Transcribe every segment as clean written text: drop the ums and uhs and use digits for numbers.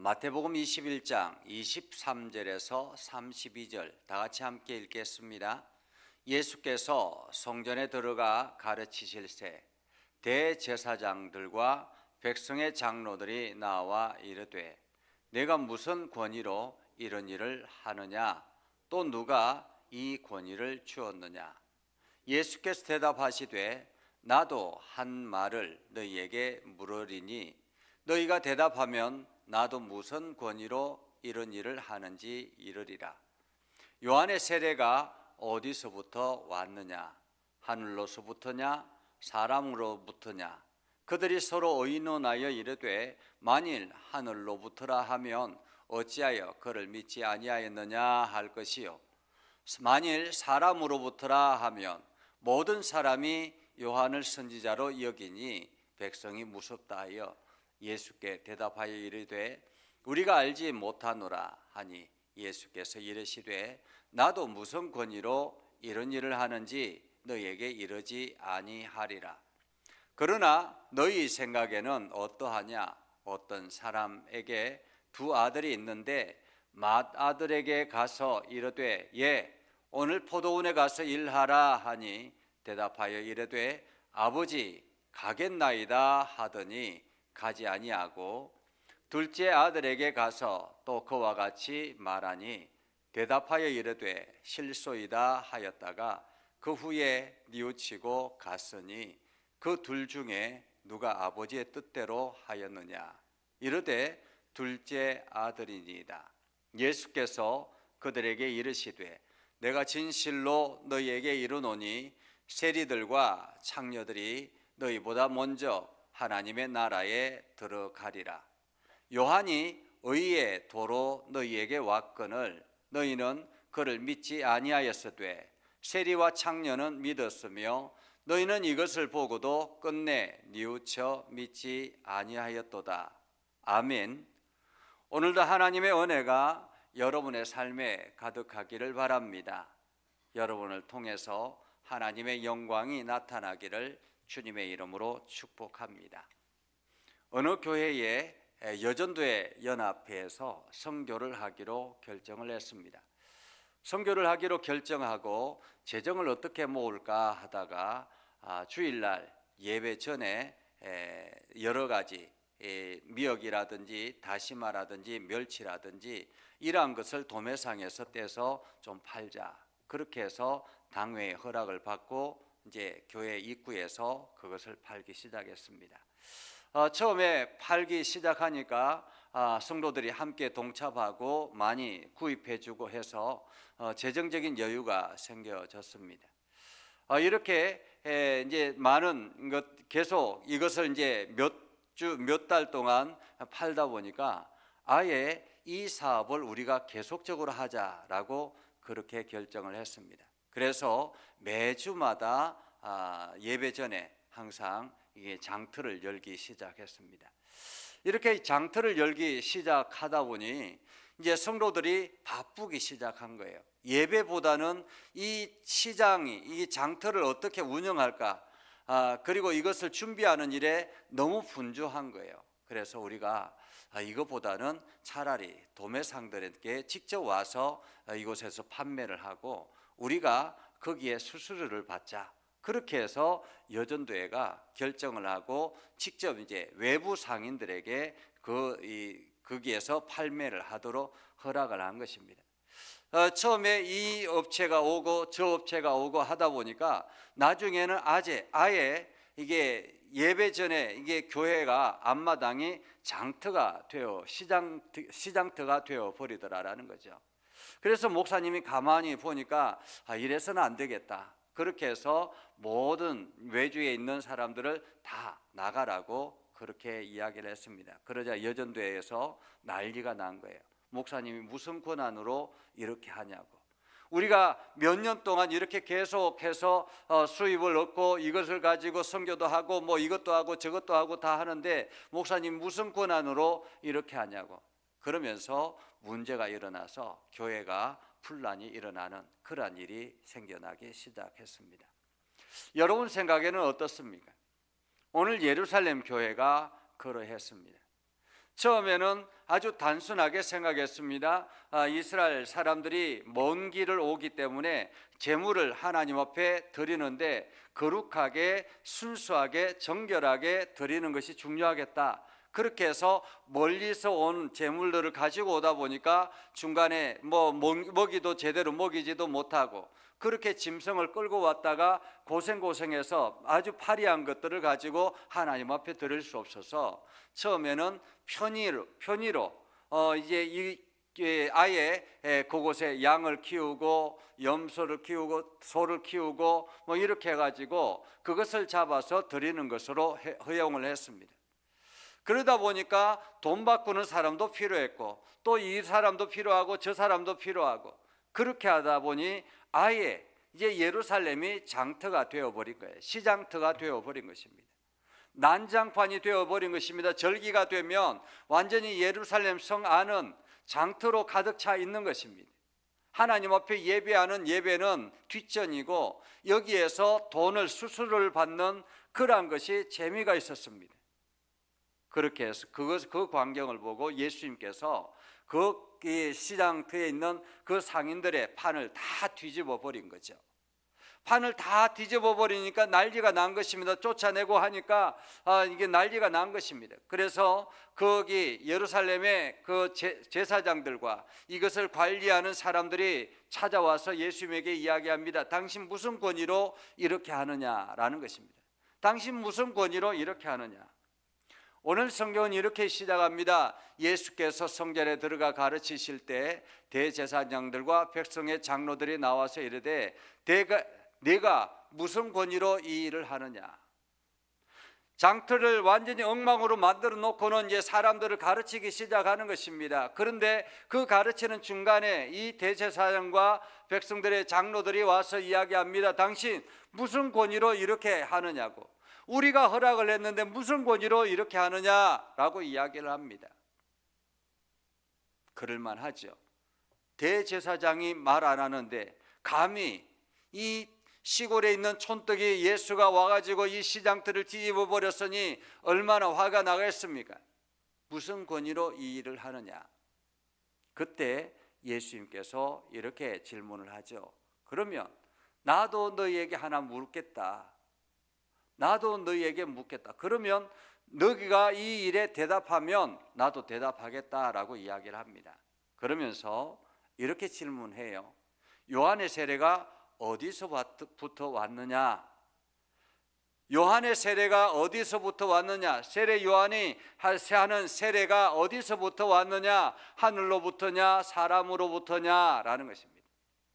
마태복음 21장 23절에서 32절 다 같이 함께 읽겠습니다. 예수께서 성전에 들어가 가르치실새 대제사장들과 백성의 장로들이 나와 이르되 내가 무슨 권위로 이런 일을 하느냐, 또 누가 이 권위를 주었느냐. 예수께서 대답하시되 나도 한 말을 너희에게 물으리니 너희가 대답하면 나도 무슨 권위로 이런 일을 하는지 이르리라. 요한의 세례가 어디서부터 왔느냐? 하늘로서부터냐? 사람으로부터냐? 그들이 서로 의논하여 이르되 만일 하늘로부터라 하면 어찌하여 그를 믿지 아니하였느냐 할 것이요, 만일 사람으로부터라 하면 모든 사람이 요한을 선지자로 여기니 백성이 무섭다 하여 예수께 대답하여 이르되 우리가 알지 못하노라 하니 예수께서 이르시되 나도 무슨 권위로 이런 일을 하는지 너희에게 이르지 아니하리라. 그러나 너희 생각에는 어떠하냐? 어떤 사람에게 두 아들이 있는데 맏아들에게 가서 이르되 예, 오늘 포도원에 가서 일하라 하니 대답하여 이르되 아버지 가겠나이다 하더니 가지 아니하고 둘째 아들에게 가서 또 그와 같이 말하니 대답하여 이르되 실소이다 하였다가 그 후에 뉘우치고 갔으니 그 둘 중에 누가 아버지의 뜻대로 하였느냐. 이르되 둘째 아들이니이다. 예수께서 그들에게 이르시되 내가 진실로 너희에게 이르노니 세리들과 창녀들이 너희보다 먼저 하나님의 나라에 들어가리라. 요한이 의의 도로 너희에게 왔거늘 너희는 그를 믿지 아니하였으되 세리와 창녀는 믿었으며 너희는 이것을 보고도 끝내 뉘우쳐 믿지 아니하였도다. 아멘. 오늘도 하나님의 은혜가 여러분의 삶에 가득하기를 바랍니다. 여러분을 통해서 하나님의 영광이 나타나기를 주님의 이름으로 축복합니다. 어느 교회의 여전도의 연합회에서 선교를 하기로 결정을 했습니다. 선교를 하기로 결정하고 재정을 어떻게 모을까 하다가 주일날 예배 전에 여러 가지 미역이라든지 다시마라든지 멸치라든지 이러한 것을 도매상에서 떼서 좀 팔자, 그렇게 해서 당회의 허락을 받고 이제 교회 입구에서 그것을 팔기 시작했습니다. 처음에 팔기 시작하니까 성도들이 함께 동참하고 많이 구입해주고 해서 재정적인 여유가 생겨졌습니다. 이렇게 이제 많은 것 계속 이것을 이제 몇 달 동안 팔다 보니까 아예 이 사업을 우리가 계속적으로 하자라고 그렇게 결정을 했습니다. 그래서 매주마다 예배 전에 항상 이게 장터를 열기 시작했습니다. 이렇게 장터를 열기 시작하다 보니 이제 성도들이 바쁘기 시작한 거예요. 예배보다는 이 장터를 어떻게 운영할까, 그리고 이것을 준비하는 일에 너무 분주한 거예요. 그래서 우리가 이것보다는 차라리 도매상들에게 직접 와서 이곳에서 판매를 하고 우리가 거기에 수수료를 받자. 그렇게 해서 여전도회가 결정을 하고 직접 이제 외부 상인들에게 거기에서 판매를 하도록 허락을 한 것입니다. 처음에 이 업체가 오고 저 업체가 오고 하다 보니까 나중에는 아예 이게 예배 전에 이게 교회가 앞마당이 장터가 되어 시장터가 되어 버리더라라는 거죠. 그래서 목사님이 가만히 보니까 이래서는 안 되겠다. 그렇게 해서 모든 외주에 있는 사람들을 다 나가라고 그렇게 이야기를 했습니다. 그러자 여전도회에서 난리가 난 거예요. 목사님이 무슨 권한으로 이렇게 하냐고. 우리가 몇 년 동안 이렇게 계속해서 수입을 얻고 이것을 가지고 선교도 하고 뭐 이것도 하고 저것도 하고 다 하는데 목사님 무슨 권한으로 이렇게 하냐고. 그러면서 문제가 일어나서 교회가 분란이 일어나는 그러한 일이 생겨나기 시작했습니다. 여러분 생각에는 어떻습니까? 오늘 예루살렘 교회가 그러했습니다. 처음에는 아주 단순하게 생각했습니다. 이스라엘 사람들이 먼 길을 오기 때문에 제물을 하나님 앞에 드리는데 거룩하게 순수하게 정결하게 드리는 것이 중요하겠다. 그렇게 해서 멀리서 온 제물들을 가지고 오다 보니까 중간에 먹이도 제대로 먹이지도 못하고 그렇게 짐승을 끌고 왔다가 고생해서 아주 파리한 것들을 가지고 하나님 앞에 드릴 수 없어서 처음에는 편의로 아예 그곳에 양을 키우고 염소를 키우고 소를 키우고 이렇게 해가지고 그것을 잡아서 드리는 것으로 허용을 했습니다. 그러다 보니까 돈 바꾸는 사람도 필요했고 또 이 사람도 필요하고 저 사람도 필요하고 그렇게 하다 보니 아예 이제 예루살렘이 장터가 되어버린 거예요. 시장터가 되어버린 것입니다. 난장판이 되어버린 것입니다. 절기가 되면 완전히 예루살렘 성 안은 장터로 가득 차 있는 것입니다. 하나님 앞에 예배하는 예배는 뒷전이고 여기에서 돈을 수수료를 받는 그러한 것이 재미가 있었습니다. 그렇게 해서 그 광경을 보고 예수님께서 그 시장터에 있는 그 상인들의 판을 다 뒤집어 버린 거죠. 판을 다 뒤집어 버리니까 난리가 난 것입니다. 쫓아내고 하니까 이게 난리가 난 것입니다. 그래서 거기 예루살렘의 그 제사장들과 이것을 관리하는 사람들이 찾아와서 예수님에게 이야기합니다. 당신 무슨 권위로 이렇게 하느냐라는 것입니다. 당신 무슨 권위로 이렇게 하느냐. 오늘 성경은 이렇게 시작합니다. 예수께서 성전에 들어가 가르치실 때 대제사장들과 백성의 장로들이 나와서 이르되 내가 무슨 권위로 이 일을 하느냐. 장터를 완전히 엉망으로 만들어 놓고는 이제 사람들을 가르치기 시작하는 것입니다. 그런데 그 가르치는 중간에 이 대제사장과 백성들의 장로들이 와서 이야기합니다. 당신 무슨 권위로 이렇게 하느냐고. 우리가 허락을 했는데 무슨 권위로 이렇게 하느냐라고 이야기를 합니다. 그럴만하죠. 대제사장이 말 안 하는데 감히 이 시골에 있는 촌뜨기 예수가 와가지고 이 시장터를 뒤집어 버렸으니 얼마나 화가 나겠습니까? 무슨 권위로 이 일을 하느냐. 그때 예수님께서 이렇게 질문을 하죠. 그러면 나도 너희에게 하나 묻겠다. 나도 너희에게 묻겠다. 그러면 너희가 이 일에 대답하면 나도 대답하겠다라고 이야기를 합니다. 그러면서 이렇게 질문해요. 요한의 세례가 어디서부터 왔느냐? 요한의 세례가 어디서부터 왔느냐? 세례 요한이 하는 세례가 어디서부터 왔느냐? 하늘로부터냐? 사람으로부터냐? 라는 것입니다.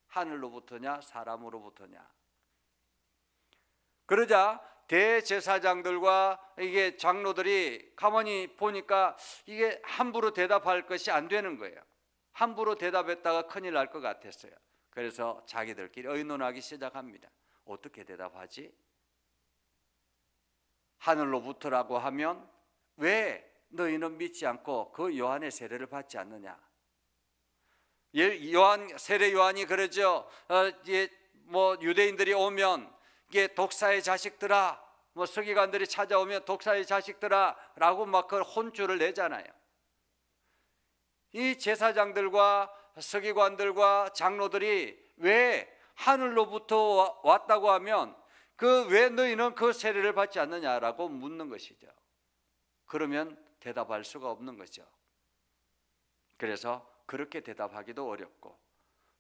하늘로부터냐? 사람으로부터냐? 그러자 대제사장들과 이게 장로들이 가만히 보니까 이게 함부로 대답할 것이 안 되는 거예요. 함부로 대답했다가 큰일 날 것 같았어요. 그래서 자기들끼리 의논하기 시작합니다. 어떻게 대답하지? 하늘로부터라고 하면 왜 너희는 믿지 않고 그 요한의 세례를 받지 않느냐? 세례 요한이 그러죠. 유대인들이 오면 이게 독사의 자식들아, 서기관들이 찾아오면 독사의 자식들아라고 막 그 혼쭐을 내잖아요. 이 제사장들과 서기관들과 장로들이 왜 하늘로부터 왔다고 하면 왜 너희는 그 세례를 받지 않느냐라고 묻는 것이죠. 그러면 대답할 수가 없는 거죠. 그래서 그렇게 대답하기도 어렵고,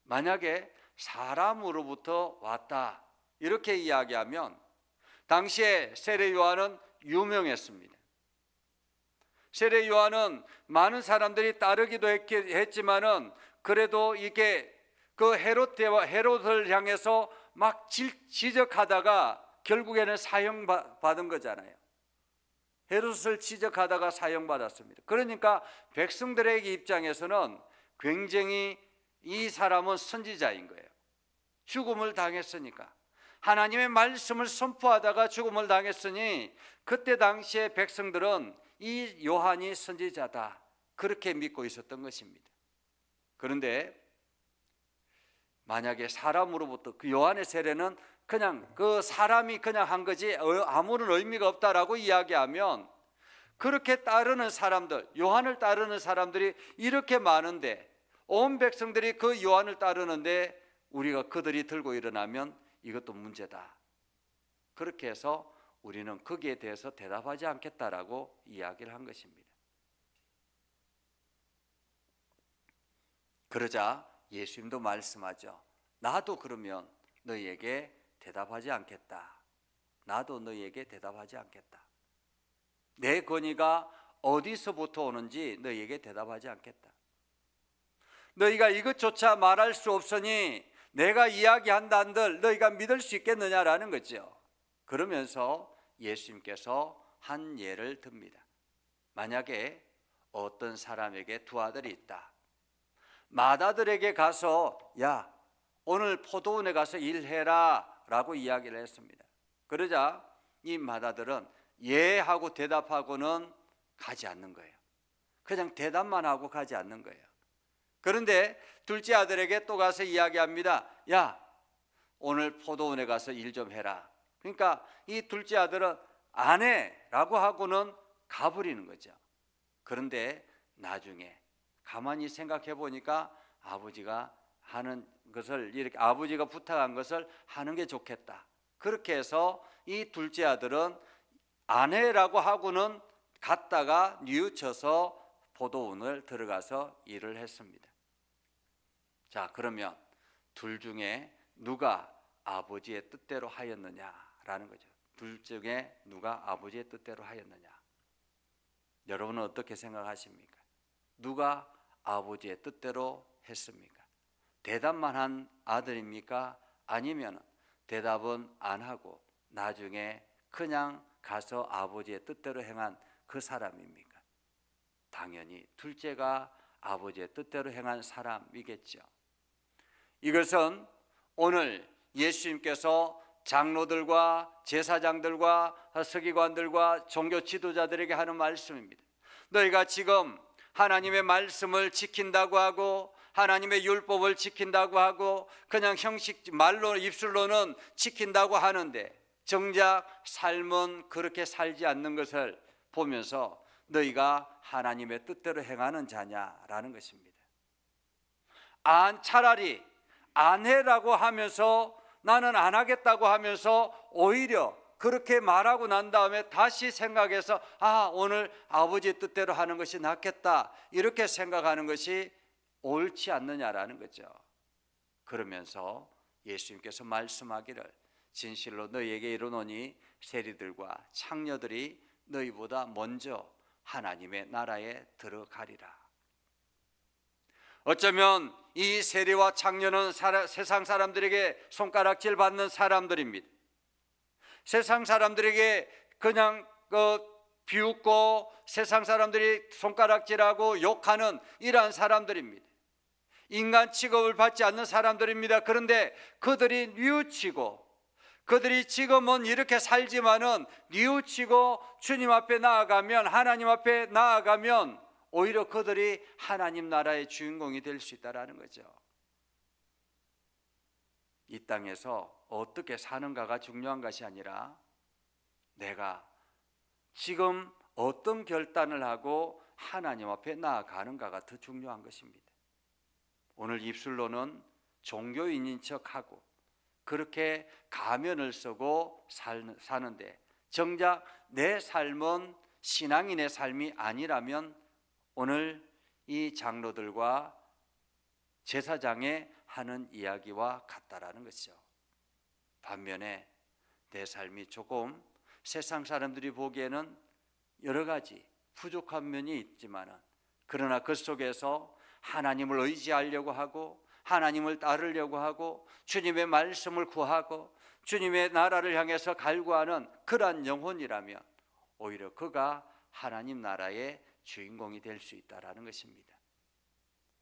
만약에 사람으로부터 왔다 이렇게 이야기하면 당시에 세례 요한은 유명했습니다. 세례 요한은 많은 사람들이 따르기도 했지만은 그래도 이게 그 헤롯을 향해서 막 지적하다가 결국에는 사형받은 거잖아요. 헤롯을 지적하다가 사형받았습니다. 그러니까 백성들의 입장에서는 굉장히 이 사람은 선지자인 거예요. 죽음을 당했으니까. 하나님의 말씀을 선포하다가 죽음을 당했으니 그때 당시에 백성들은 이 요한이 선지자다 그렇게 믿고 있었던 것입니다. 그런데 만약에 사람으로부터 그 요한의 세례는 그냥 그 사람이 그냥 한 거지 아무런 의미가 없다라고 이야기하면 그렇게 따르는 사람들, 요한을 따르는 사람들이 이렇게 많은데, 온 백성들이 그 요한을 따르는데 우리가 그들이 들고 일어나면 이것도 문제다. 그렇게 해서 우리는 거기에 대해서 대답하지 않겠다라고 이야기를 한 것입니다. 그러자 예수님도 말씀하죠. 나도 그러면 너희에게 대답하지 않겠다. 나도 너희에게 대답하지 않겠다. 내 권위가 어디서부터 오는지 너희에게 대답하지 않겠다. 너희가 이것조차 말할 수 없으니 내가 이야기한다 한들 너희가 믿을 수 있겠느냐라는 거죠. 그러면서 예수님께서 한 예를 듭니다. 만약에 어떤 사람에게 두 아들이 있다. 맏아들에게 가서 야, 오늘 포도원에 가서 일해라 라고 이야기를 했습니다. 그러자 이 맏아들은 예 하고 대답하고는 가지 않는 거예요. 그냥 대답만 하고 가지 않는 거예요. 그런데 둘째 아들에게 또 가서 이야기합니다. 야, 오늘 포도원에 가서 일 좀 해라. 그러니까 이 둘째 아들은 안 해라고 하고는 가버리는 거죠. 그런데 나중에 가만히 생각해 보니까 아버지가 하는 것을, 이렇게 아버지가 부탁한 것을 하는 게 좋겠다. 그렇게 해서 이 둘째 아들은 안 해라고 하고는 갔다가 뉘우쳐서 포도원을 들어가서 일을 했습니다. 자, 그러면 둘 중에 누가 아버지의 뜻대로 하였느냐라는 거죠. 둘 중에 누가 아버지의 뜻대로 하였느냐. 여러분은 어떻게 생각하십니까? 누가 아버지의 뜻대로 했습니까? 대답만 한 아들입니까? 아니면 대답은 안 하고 나중에 그냥 가서 아버지의 뜻대로 행한 그 사람입니까? 당연히 둘째가 아버지의 뜻대로 행한 사람이겠죠. 이것은 오늘 예수님께서 장로들과 제사장들과 서기관들과 종교 지도자들에게 하는 말씀입니다. 너희가 지금 하나님의 말씀을 지킨다고 하고 하나님의 율법을 지킨다고 하고 그냥 형식 말로 입술로는 지킨다고 하는데 정작 삶은 그렇게 살지 않는 것을 보면서 너희가 하나님의 뜻대로 행하는 자냐라는 것입니다. 차라리 안 해라고 하면서 나는 안 하겠다고 하면서 오히려 그렇게 말하고 난 다음에 다시 생각해서 오늘 아버지의 뜻대로 하는 것이 낫겠다 이렇게 생각하는 것이 옳지 않느냐라는 거죠. 그러면서 예수님께서 말씀하기를 진실로 너희에게 이르노니 세리들과 창녀들이 너희보다 먼저 하나님의 나라에 들어가리라. 어쩌면 이 세리와 창녀는 세상 사람들에게 손가락질 받는 사람들입니다. 세상 사람들에게 그냥 비웃고 세상 사람들이 손가락질하고 욕하는 이러한 사람들입니다. 인간 취급을 받지 않는 사람들입니다. 그런데 그들이 뉘우치고 그들이 지금은 이렇게 살지만은 뉘우치고 주님 앞에 나아가면 하나님 앞에 나아가면 오히려 그들이 하나님 나라의 주인공이 될 수 있다는 거죠. 이 땅에서 어떻게 사는가가 중요한 것이 아니라 내가 지금 어떤 결단을 하고 하나님 앞에 나아가는가가 더 중요한 것입니다. 오늘 입술로는 종교인인 척하고 그렇게 가면을 쓰고 사는데 정작 내 삶은 신앙인의 삶이 아니라면 오늘 이 장로들과 제사장의 하는 이야기와 같다라는 것이죠. 반면에 내 삶이 조금 세상 사람들이 보기에는 여러 가지 부족한 면이 있지만 그러나 그 속에서 하나님을 의지하려고 하고 하나님을 따르려고 하고 주님의 말씀을 구하고 주님의 나라를 향해서 갈구하는 그러한 영혼이라면 오히려 그가 하나님 나라의 주인공이 될 수 있다는 것입니다.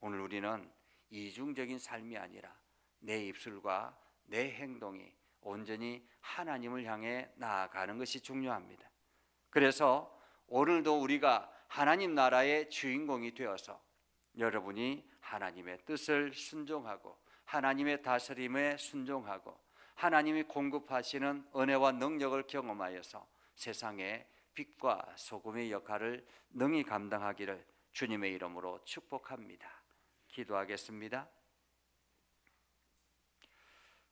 오늘 우리는 이중적인 삶이 아니라 내 입술과 내 행동이 온전히 하나님을 향해 나아가는 것이 중요합니다. 그래서 오늘도 우리가 하나님 나라의 주인공이 되어서 여러분이 하나님의 뜻을 순종하고 하나님의 다스림에 순종하고 하나님이 공급하시는 은혜와 능력을 경험하여서 세상에 빛과 소금의 역할을 능히 감당하기를 주님의 이름으로 축복합니다. 기도하겠습니다.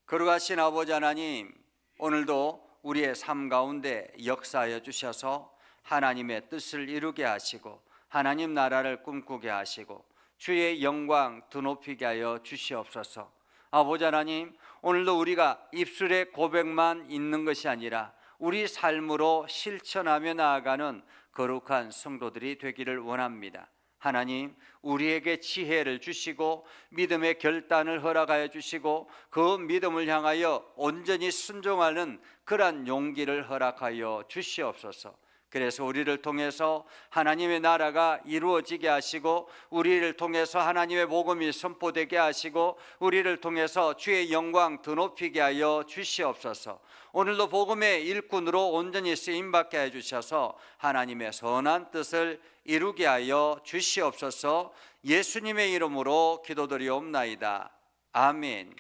거룩하신 아버지 하나님, 오늘도 우리의 삶 가운데 역사하여 주셔서 하나님의 뜻을 이루게 하시고 하나님 나라를 꿈꾸게 하시고 주의 영광 드높이게 하여 주시옵소서. 아버지 하나님, 오늘도 우리가 입술의 고백만 있는 것이 아니라 우리 삶으로 실천하며 나아가는 거룩한 성도들이 되기를 원합니다. 하나님, 우리에게 지혜를 주시고 믿음의 결단을 허락하여 주시고 그 믿음을 향하여 온전히 순종하는 그러한 용기를 허락하여 주시옵소서. 그래서 우리를 통해서 하나님의 나라가 이루어지게 하시고 우리를 통해서 하나님의 복음이 선포되게 하시고 우리를 통해서 주의 영광 드높이게 하여 주시옵소서. 오늘도 복음의 일꾼으로 온전히 쓰임받게 해주셔서 하나님의 선한 뜻을 이루게 하여 주시옵소서. 예수님의 이름으로 기도드리옵나이다. 아멘.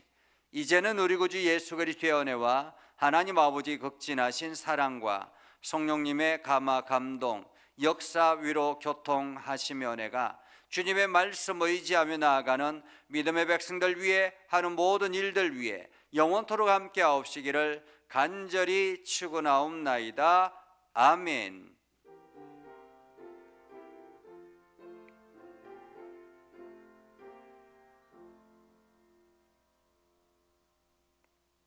이제는 우리 구주 예수 그리스도의 은혜와 하나님 아버지 극진하신 사랑과 성령님의 감화 감동 역사 위로 교통하시며 은혜가 주님의 말씀 의지하며 나아가는 믿음의 백성들 위해 하는 모든 일들 위해 영원토록 함께 하옵시기를 간절히 축원하옵나이다. 아멘.